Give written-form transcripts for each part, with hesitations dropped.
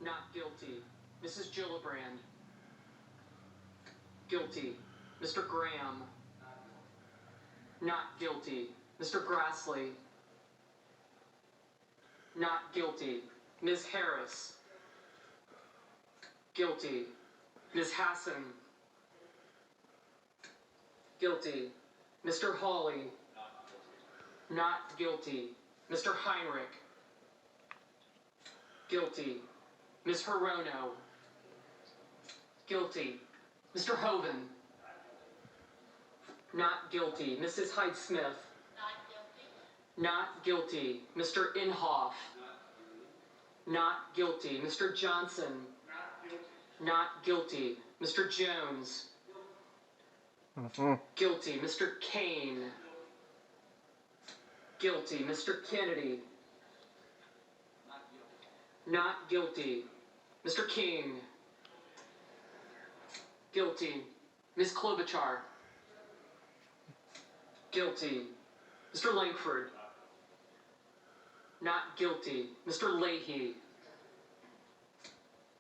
Not guilty. Mrs. Gillibrand. Guilty. Mr. Graham. Not guilty. Mr. Grassley. Not guilty. Ms. Harris. Guilty. Ms. Hassan. Guilty. Mr. Hawley. Not guilty. Mr. Heinrich. Guilty. Ms. Hirono. Guilty. Mr. Hoven. Not guilty. Mrs. Hyde-Smith. Not guilty. Mr. Inhofe. Not guilty. Mr. Johnson. Not guilty. Mr. Jones. Guilty. Mr. Kane. Guilty. Mr. Kennedy. Not guilty. Mr. King. Guilty. Ms. Klobuchar. Guilty. Mr. Langford. Not guilty. Mr. Leahy.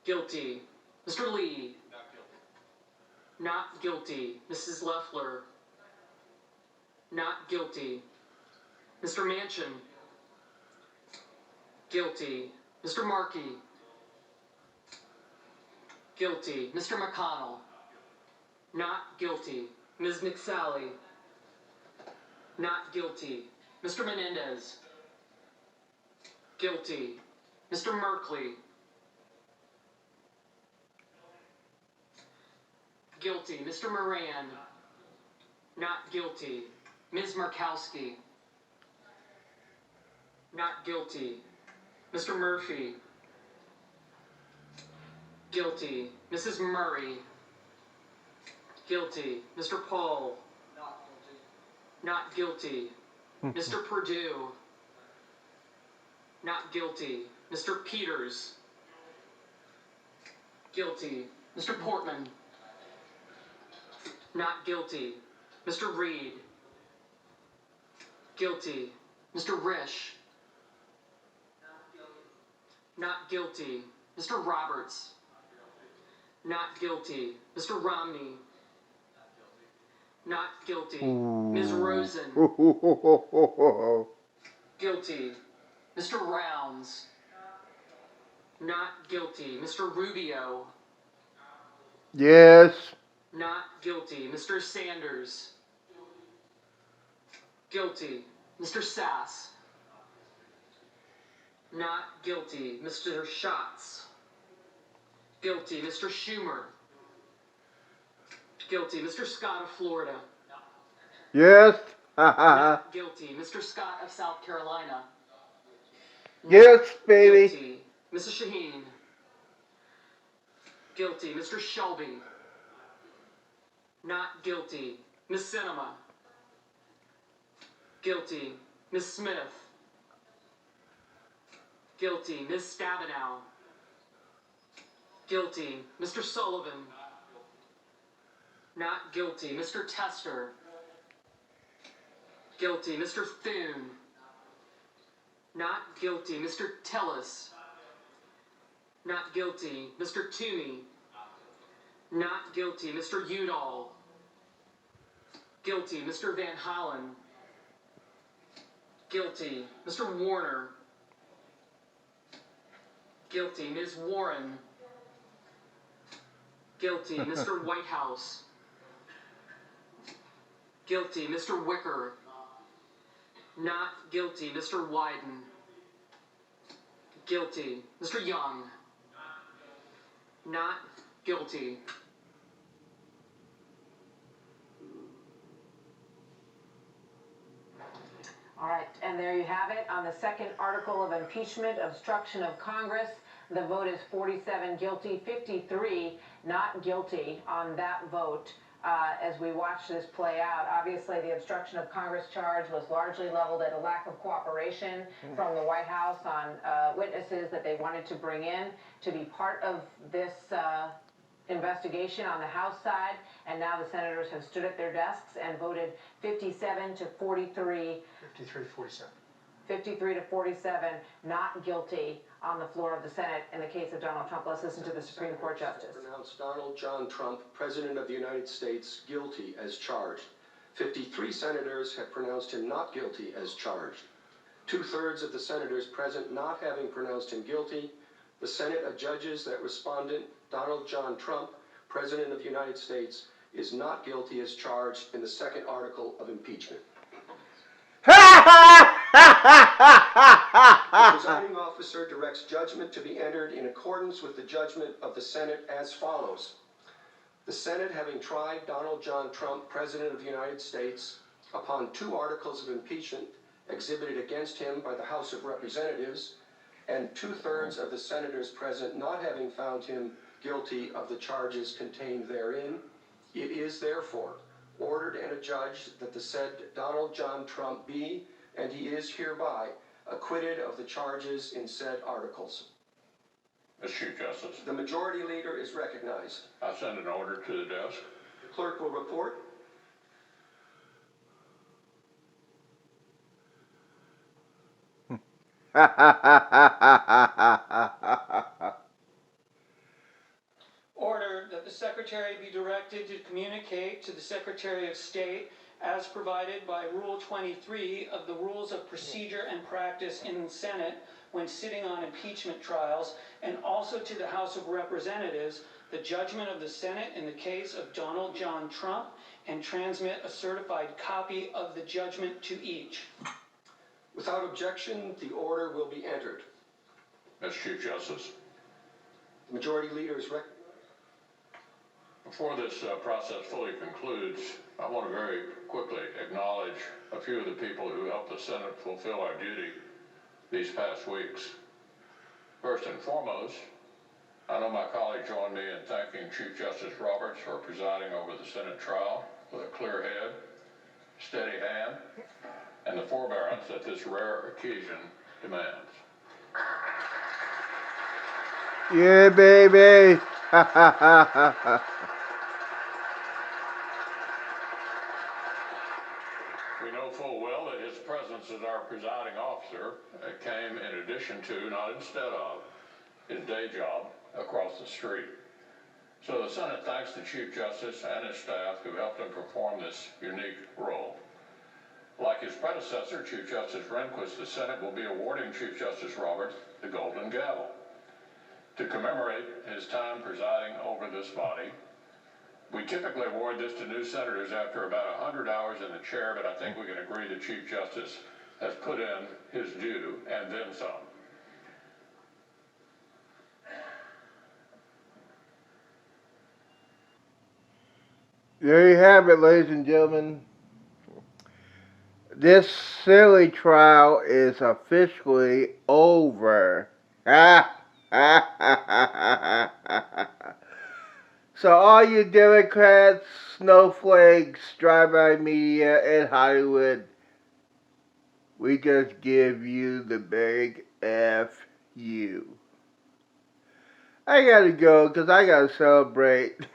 Guilty. Mr. Lee. Not guilty. Mrs. Loeffler. Not guilty. Mr. Manchin. Guilty. Mr. Markey. Guilty. Mr. McConnell. Not guilty. Ms. McSally. Not guilty. Mr. Menendez. Guilty. Mr. Merkley. Guilty. Mr. Moran. Not guilty. Ms. Murkowski. Not guilty. Mr. Murphy. Guilty. Mrs. Murray. Guilty. Mr. Paul. Not guilty. Mr. Perdue. Not guilty. Mr. Peters. Guilty. Mr. Portman. Not guilty. Mr. Reed. Guilty. Mr. Risch. Not guilty. Mr. Roberts. Not guilty. Mr. Romney. Not guilty. Ms. Rosen. Guilty. Mr. Rounds. Not guilty. Mr. Rubio. Yes. Not guilty. Mr. Sanders. Guilty. Mr. Sass. Not guilty. Mr. Schatz. Guilty. Mr. Schumer. Guilty. Mr. Scott of Florida. Yes. Not guilty. Mr. Scott of South Carolina. Yes, baby. Guilty. Mrs. Shaheen. Guilty. Mr. Shelby. Not guilty. Ms. Sinema. Guilty. Ms. Smith. Guilty. Ms. Stabenow. Guilty. Mr. Sullivan. Not guilty. Mr. Tester. Guilty. Mr. Thune. Not guilty. Mr. Tillis. Not guilty. Mr. Toomey. Not guilty. Mr. Udall. Guilty. Mr. Van Hollen. Guilty. Mr. Warner. Guilty. Ms. Warren. Guilty. Mr. Whitehouse. Guilty. Mr. Wicker. Not guilty. Mr. Wyden. Guilty. Mr. Young. Not guilty. All right, and there you have it. On the second article of impeachment, obstruction of Congress, the vote is 47 guilty, 53 not guilty on that vote. As we watch this play out, obviously the obstruction of Congress charge was largely leveled at a lack of cooperation from the White House on witnesses that they wanted to bring in to be part of this investigation on the House side, and now the senators have stood at their desks and voted 57 to 43. 53-47. 53 to 47 not guilty on the floor of the Senate in the case of Donald Trump. Let's listen to the Supreme Court Justice. Pronounced Donald John Trump, President of the United States, guilty as charged. 53 senators have pronounced him not guilty as charged. 2/3 of the senators present not having pronounced him guilty, the Senate adjudges that respondent Donald John Trump, President of the United States, is not guilty as charged in the second article of impeachment. The presiding officer directs judgment to be entered in accordance with the judgment of the Senate as follows. The Senate, having tried Donald John Trump, President of the United States, upon 2 articles of impeachment exhibited against him by the House of Representatives, and 2/3 of the senators present not having found him guilty of the charges contained therein, it is therefore ordered and adjudged that the said Donald John Trump be, and he is hereby, acquitted of the charges in said articles. Mr. Chief Justice, The Majority Leader is recognized. I send an order to the desk. The clerk will report. Order that the Secretary be directed to communicate to the Secretary of State as provided by Rule 23 of the Rules of Procedure and Practice in the Senate when sitting on impeachment trials, and also to the House of Representatives, the judgment of the Senate in the case of Donald John Trump, and transmit a certified copy of the judgment to each. Without objection, the order will be entered. Mr. Chief Justice, The Majority Leader is recognized. before this process fully concludes, I want to very quickly acknowledge a few of the people who helped the Senate fulfill our duty these past weeks. First and foremost, I know my colleague joined me in thanking Chief Justice Roberts for presiding over the Senate trial with a clear head, steady hand, and the forbearance that this rare occasion demands. Yeah, baby. We know full well that his presence as our presiding officer came in addition to, not instead of, his day job across the street. So the Senate thanks the Chief Justice and his staff who helped him perform this unique role. Like his predecessor, Chief Justice Rehnquist, the Senate will be awarding Chief Justice Roberts the Golden Gavel. To commemorate his time presiding over this body, we typically award this to new senators after about 100 hours in the chair, but I think we can agree the Chief Justice has put in his due and then some. There you have it, ladies and gentlemen. This silly trial is officially over. So all you Democrats, snowflakes, drive-by media, and Hollywood, we just give you the big F you. I gotta go because I gotta celebrate.